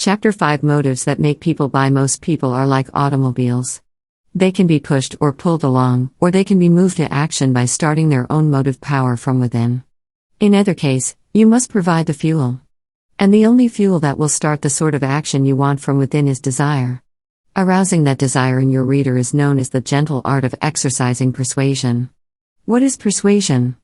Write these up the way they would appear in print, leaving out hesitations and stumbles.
Chapter 5 Motives that make people buy. Most people are like automobiles. They can be pushed or pulled along, or they can be moved to action by starting their own motive power from within. In either case, you must provide the fuel. And the only fuel that will start the sort of action you want from within is desire. Arousing that desire in your reader is known as the gentle art of exercising persuasion. What is persuasion?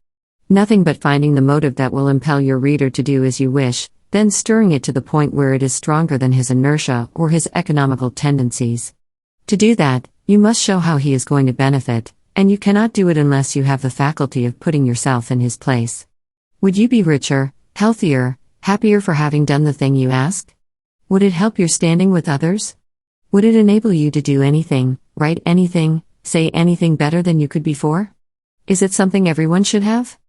Nothing but finding the motive that will impel your reader to do as you wish, then stirring it to the point where it is stronger than his inertia or his economical tendencies. To do that, you must show how he is going to benefit, and you cannot do it unless you have the faculty of putting yourself in his place. Would you be richer, healthier, happier for having done the thing you asked? Would it help your standing with others? Would it enable you to do anything, write anything, say anything better than you could before? Is it something everyone should have?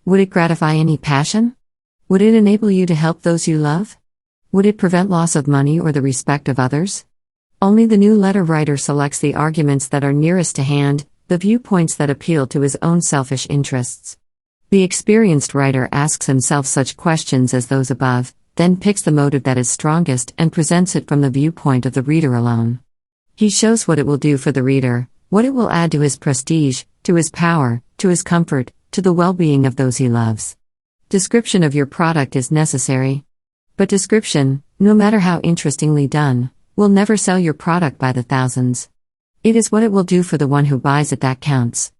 Would it gratify any passion? Would it enable you to help those you love? Would it prevent loss of money or the respect of others? Only the new letter writer selects the arguments that are nearest to hand, the viewpoints that appeal to his own selfish interests. The experienced writer asks himself such questions as those above, then picks the motive that is strongest and presents it from the viewpoint of the reader alone. He shows what it will do for the reader, what it will add to his prestige, to his power, to his comfort, to the well-being of those he loves. Description of your product is necessary. But description, no matter how interestingly done, will never sell your product by the thousands. It is what it will do for the one who buys it that counts.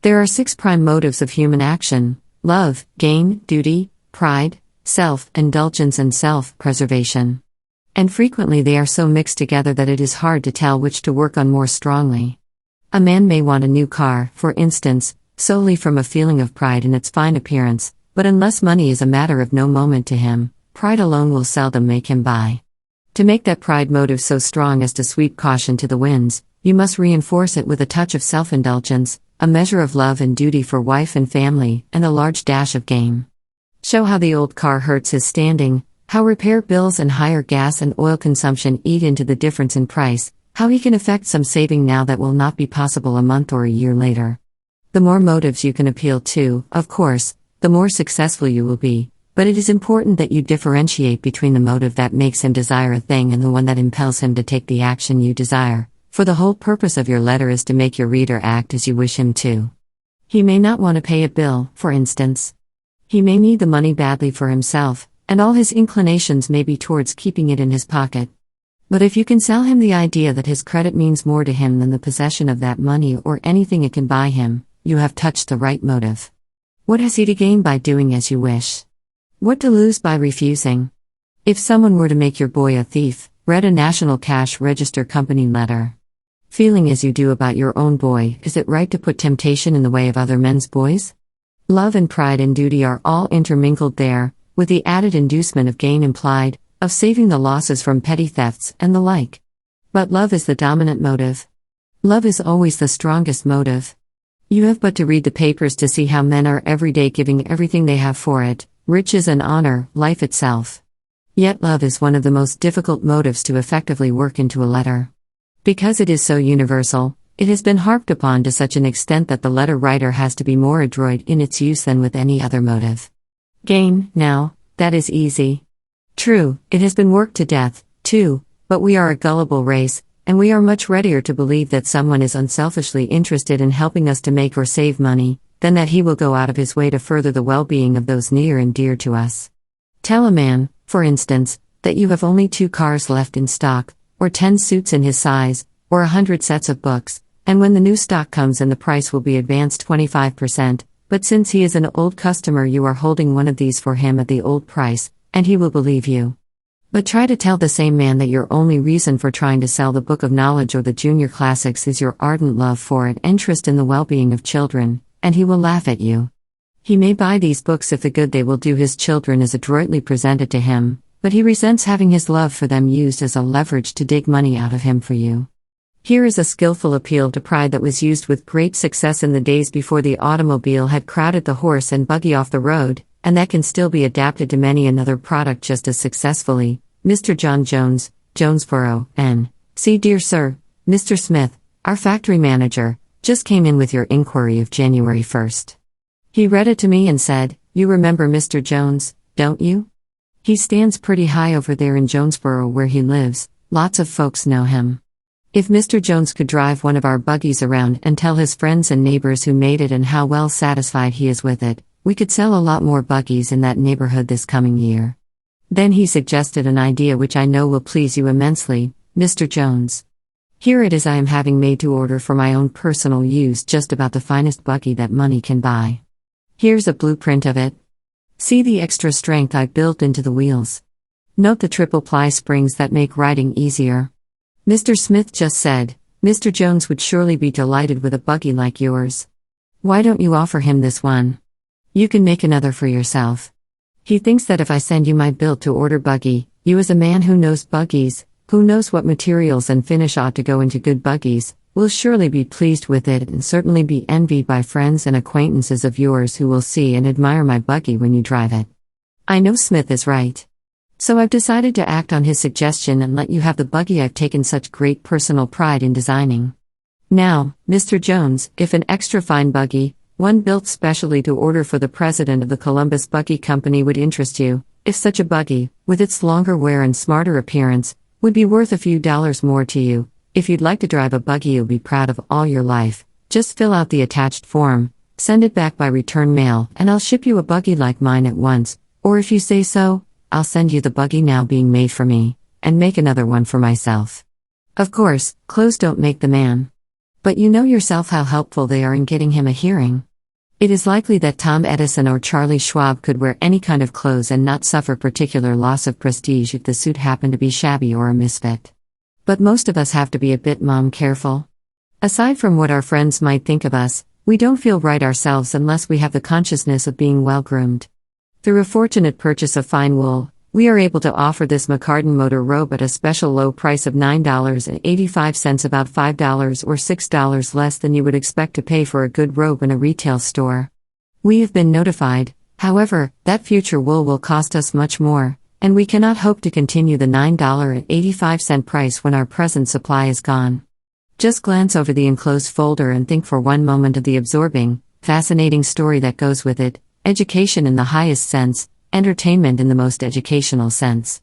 There are 6 prime motives of human action: love, gain, duty, pride, self-indulgence and self-preservation. And frequently they are so mixed together that it is hard to tell which to work on more strongly. A man may want a new car, for instance, solely from a feeling of pride in its fine appearance, but unless money is a matter of no moment to him, pride alone will seldom make him buy. To make that pride motive so strong as to sweep caution to the winds, you must reinforce it with a touch of self-indulgence, a measure of love and duty for wife and family, and a large dash of gain. Show how the old car hurts his standing, how repair bills and higher gas and oil consumption eat into the difference in price, how he can effect some saving now that will not be possible a month or a year later. The more motives you can appeal to, of course, the more successful you will be, but it is important that you differentiate between the motive that makes him desire a thing and the one that impels him to take the action you desire, for the whole purpose of your letter is to make your reader act as you wish him to. He may not want to pay a bill, for instance. He may need the money badly for himself, and all his inclinations may be towards keeping it in his pocket. But if you can sell him the idea that his credit means more to him than the possession of that money or anything it can buy him, you have touched the right motive. What has he to gain by doing as you wish? What to lose by refusing? If someone were to make your boy a thief, read a National Cash Register Company letter. Feeling as you do about your own boy, is it right to put temptation in the way of other men's boys? Love and pride and duty are all intermingled there, with the added inducement of gain implied, of saving the losses from petty thefts and the like. But love is the dominant motive. Love is always the strongest motive. You have but to read the papers to see how men are every day giving everything they have for it, riches and honor, life itself. Yet love is one of the most difficult motives to effectively work into a letter. Because it is so universal, it has been harped upon to such an extent that the letter writer has to be more adroit in its use than with any other motive. Gain, now, that is easy. True, it has been worked to death, too, but we are a gullible race, and we are much readier to believe that someone is unselfishly interested in helping us to make or save money, than that he will go out of his way to further the well-being of those near and dear to us. Tell a man, for instance, that you have only 2 cars left in stock, or 10 suits in his size, or 100 sets of books, and when the new stock comes and the price will be advanced 25%, but since he is an old customer you are holding one of these for him at the old price, and he will believe you. But try to tell the same man that your only reason for trying to sell the Book of Knowledge or the Junior Classics is your ardent love for and interest in the well-being of children, and he will laugh at you. He may buy these books if the good they will do his children is adroitly presented to him, but he resents having his love for them used as a leverage to dig money out of him for you. Here is a skillful appeal to pride that was used with great success in the days before the automobile had crowded the horse and buggy off the road, and that can still be adapted to many another product just as successfully. Mr. John Jones, Jonesboro, N.C. Dear Sir, Mr. Smith, our factory manager, just came in with your inquiry of January 1st. He read it to me and said, "You remember Mr. Jones, don't you? He stands pretty high over there in Jonesboro where he lives, lots of folks know him. If Mr. Jones could drive one of our buggies around and tell his friends and neighbors who made it and how well satisfied he is with it, we could sell a lot more buggies in that neighborhood this coming year. Then he suggested an idea which I know will please you immensely, Mr. Jones. Here it is I am having made to order for my own personal use just about the finest buggy that money can buy. Here's a blueprint of it. See the extra strength I've built into the wheels. Note the triple ply springs that make riding easier. Mr. Smith just said, Mr. Jones would surely be delighted with a buggy like yours. Why don't you offer him this one? You can make another for yourself. He thinks that if I send you my built-to-order buggy, you as a man who knows buggies, who knows what materials and finish ought to go into good buggies, will surely be pleased with it and certainly be envied by friends and acquaintances of yours who will see and admire my buggy when you drive it. I know Smith is right. So I've decided to act on his suggestion and let you have the buggy I've taken such great personal pride in designing. Now, Mr. Jones, if an extra fine buggy, one built specially to order for the president of the Columbus Buggy Company would interest you, if such a buggy, with its longer wear and smarter appearance, would be worth a few dollars more to you, if you'd like to drive a buggy you'll be proud of all your life, just fill out the attached form, send it back by return mail, and I'll ship you a buggy like mine at once, or if you say so, I'll send you the buggy now being made for me, and make another one for myself. Of course, clothes don't make the man. But you know yourself how helpful they are in getting him a hearing. It is likely that Tom Edison or Charlie Schwab could wear any kind of clothes and not suffer particular loss of prestige if the suit happened to be shabby or a misfit. But most of us have to be a bit careful. Aside from what our friends might think of us, we don't feel right ourselves unless we have the consciousness of being well-groomed. Through a fortunate purchase of fine wool, we are able to offer this McCartan motor robe at a special low price of $9.85, about $5 or $6 less than you would expect to pay for a good robe in a retail store. We have been notified, however, that future wool will cost us much more, and we cannot hope to continue the $9.85 price when our present supply is gone. Just glance over the enclosed folder and think for one moment of the absorbing, fascinating story that goes with it. Education in the highest sense, entertainment in the most educational sense.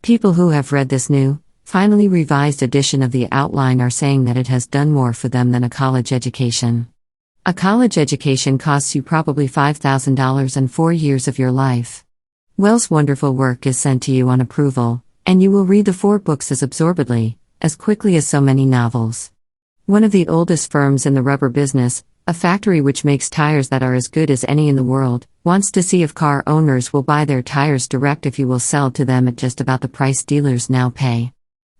People who have read this new, finally revised edition of the outline are saying that it has done more for them than a college education. A college education costs you probably $5,000 and 4 years of your life. Wells' wonderful work is sent to you on approval, and you will read the 4 books as absorbedly, as quickly as so many novels. One of the oldest firms in the rubber business, a factory which makes tires that are as good as any in the world, wants to see if car owners will buy their tires direct if you will sell to them at just about the price dealers now pay.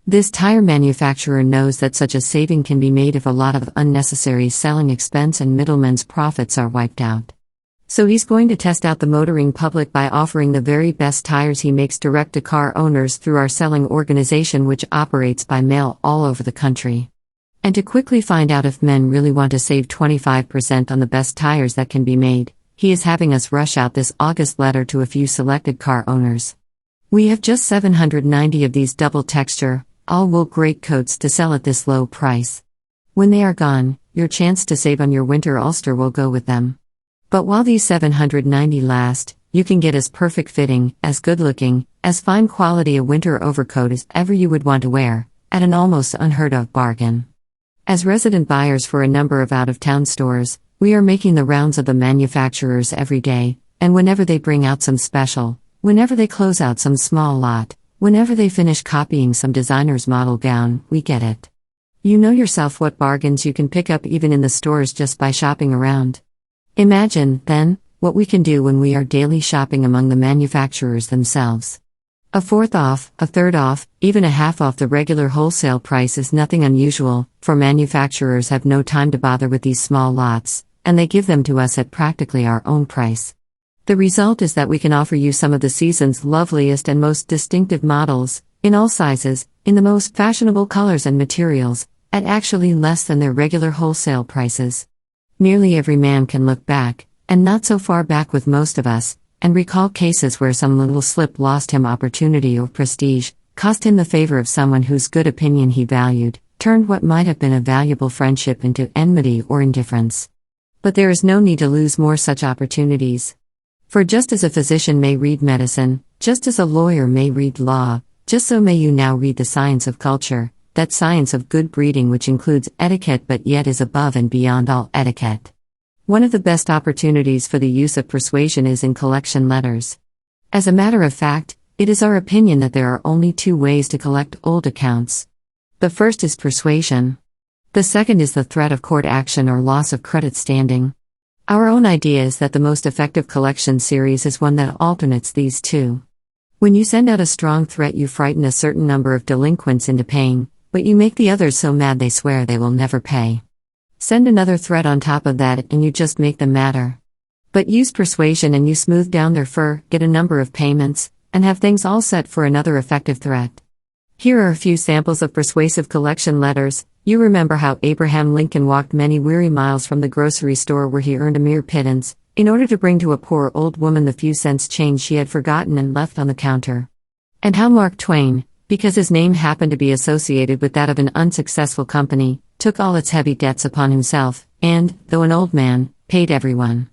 This tire manufacturer knows that such a saving can be made if a lot of unnecessary selling expense and middlemen's profits are wiped out. So he's going to test out the motoring public by offering the very best tires he makes direct to car owners through our selling organization, which operates by mail all over the country. And to quickly find out if men really want to save 25% on the best tires that can be made, he is having us rush out this August letter to a few selected car owners. We have just 790 of these double texture, all-wool greatcoats to sell at this low price. When they are gone, your chance to save on your winter ulster will go with them. But while these 790 last, you can get as perfect fitting, as good looking, as fine quality a winter overcoat as ever you would want to wear, at an almost unheard of bargain. As resident buyers for a number of out-of-town stores, we are making the rounds of the manufacturers every day, and whenever they bring out some special, whenever they close out some small lot, whenever they finish copying some designer's model gown, we get it. You know yourself what bargains you can pick up even in the stores just by shopping around. Imagine, then, what we can do when we are daily shopping among the manufacturers themselves. A fourth off, a third off, even a half off the regular wholesale price is nothing unusual, for manufacturers have no time to bother with these small lots, and they give them to us at practically our own price. The result is that we can offer you some of the season's loveliest and most distinctive models, in all sizes, in the most fashionable colors and materials, at actually less than their regular wholesale prices. Nearly every man can look back, and not so far back with most of us, and recall cases where some little slip lost him opportunity or prestige, cost him the favor of someone whose good opinion he valued, turned what might have been a valuable friendship into enmity or indifference. But there is no need to lose more such opportunities. For just as a physician may read medicine, just as a lawyer may read law, just so may you now read the science of culture, that science of good breeding which includes etiquette but yet is above and beyond all etiquette. One of the best opportunities for the use of persuasion is in collection letters. As a matter of fact, it is our opinion that there are only two ways to collect old accounts. The first is persuasion. The second is the threat of court action or loss of credit standing. Our own idea is that the most effective collection series is one that alternates these two. When you send out a strong threat, you frighten a certain number of delinquents into paying, but you make the others so mad they swear they will never pay. Send another threat on top of that and you just make them madder. But use persuasion and you smooth down their fur, get a number of payments, and have things all set for another effective threat. Here are a few samples of persuasive collection letters. You remember how Abraham Lincoln walked many weary miles from the grocery store where he earned a mere pittance, in order to bring to a poor old woman the few cents change she had forgotten and left on the counter. And how Mark Twain, because his name happened to be associated with that of an unsuccessful company, took all its heavy debts upon himself, and, though an old man, paid everyone.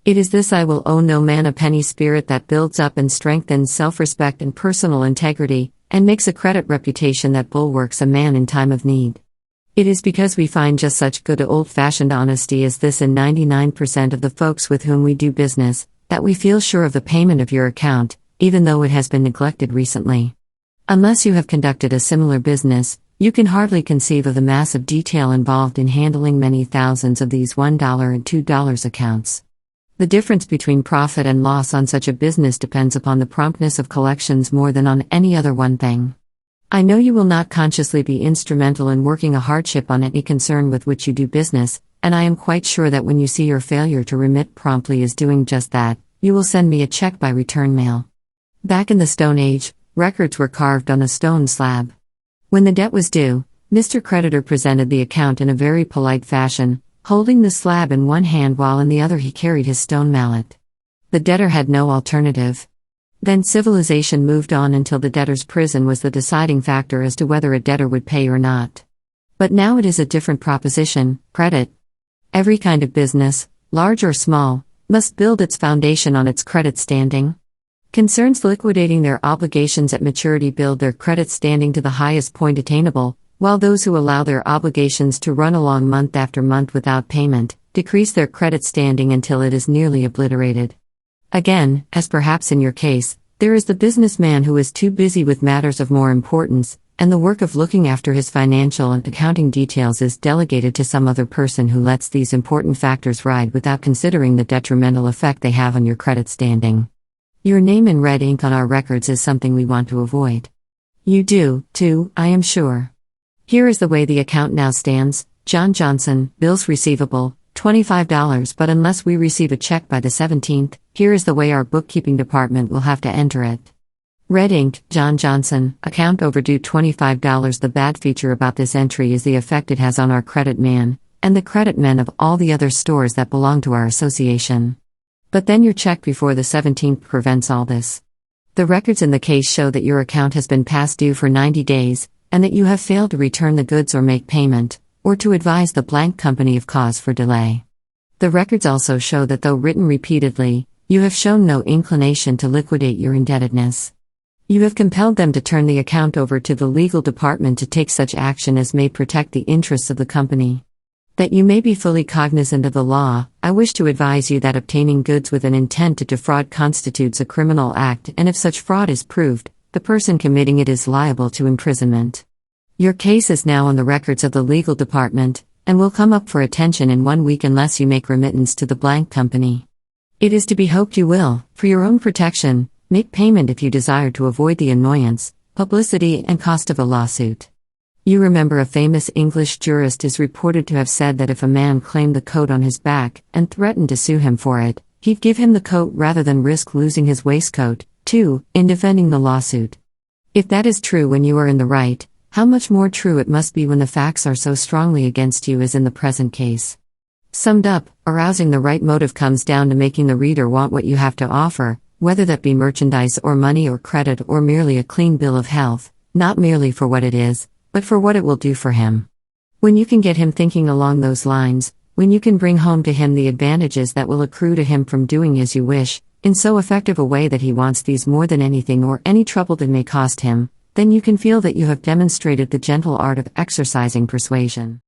It is this I will owe no man a penny spirit that builds up and strengthens self-respect and personal integrity, and makes a credit reputation that bulwarks a man in time of need. It is because we find just such good old-fashioned honesty as this in 99% of the folks with whom we do business, that we feel sure of the payment of your account, even though it has been neglected recently. Unless you have conducted a similar business, you can hardly conceive of the massive detail involved in handling many thousands of these $1 and $2 accounts. The difference between profit and loss on such a business depends upon the promptness of collections more than on any other one thing. I know you will not consciously be instrumental in working a hardship on any concern with which you do business, and I am quite sure that when you see your failure to remit promptly is doing just that, you will send me a check by return mail. Back in the Stone Age, records were carved on a stone slab. When the debt was due, Mr. Creditor presented the account in a very polite fashion, holding the slab in one hand while in the other he carried his stone mallet. The debtor had no alternative. Then civilization moved on until the debtor's prison was the deciding factor as to whether a debtor would pay or not. But now it is a different proposition: credit. Every kind of business, large or small, must build its foundation on its credit standing. Concerns liquidating their obligations at maturity build their credit standing to the highest point attainable, while those who allow their obligations to run along month after month without payment decrease their credit standing until it is nearly obliterated. Again, as perhaps in your case, there is the businessman who is too busy with matters of more importance, and the work of looking after his financial and accounting details is delegated to some other person who lets these important factors ride without considering the detrimental effect they have on your credit standing. Your name in red ink on our records is something we want to avoid. You do, too, I am sure. Here is the way the account now stands: John Johnson, bills receivable, $25, but unless we receive a check by the 17th, here is the way our bookkeeping department will have to enter it. Red ink, John Johnson, account overdue $25. The bad feature about this entry is the effect it has on our credit man, and the credit men of all the other stores that belong to our association. But then your check before the 17th prevents all this. The records in the case show that your account has been past due for 90 days, and that you have failed to return the goods or make payment, or to advise the blank company of cause for delay. The records also show that though written repeatedly, you have shown no inclination to liquidate your indebtedness. You have compelled them to turn the account over to the legal department to take such action as may protect the interests of the company. That you may be fully cognizant of the law, I wish to advise you that obtaining goods with an intent to defraud constitutes a criminal act, and if such fraud is proved, the person committing it is liable to imprisonment. Your case is now on the records of the legal department, and will come up for attention in 1 week unless you make remittance to the blank company. It is to be hoped you will, for your own protection, make payment if you desire to avoid the annoyance, publicity, and cost of a lawsuit. You remember a famous English jurist is reported to have said that if a man claimed the coat on his back and threatened to sue him for it, he'd give him the coat rather than risk losing his waistcoat, too, in defending the lawsuit. If that is true when you are in the right, how much more true it must be when the facts are so strongly against you as in the present case. Summed up, arousing the right motive comes down to making the reader want what you have to offer, whether that be merchandise or money or credit or merely a clean bill of health, not merely for what it is, but for what it will do for him. When you can get him thinking along those lines, when you can bring home to him the advantages that will accrue to him from doing as you wish, in so effective a way that he wants these more than anything or any trouble that may cost him, then you can feel that you have demonstrated the gentle art of exercising persuasion.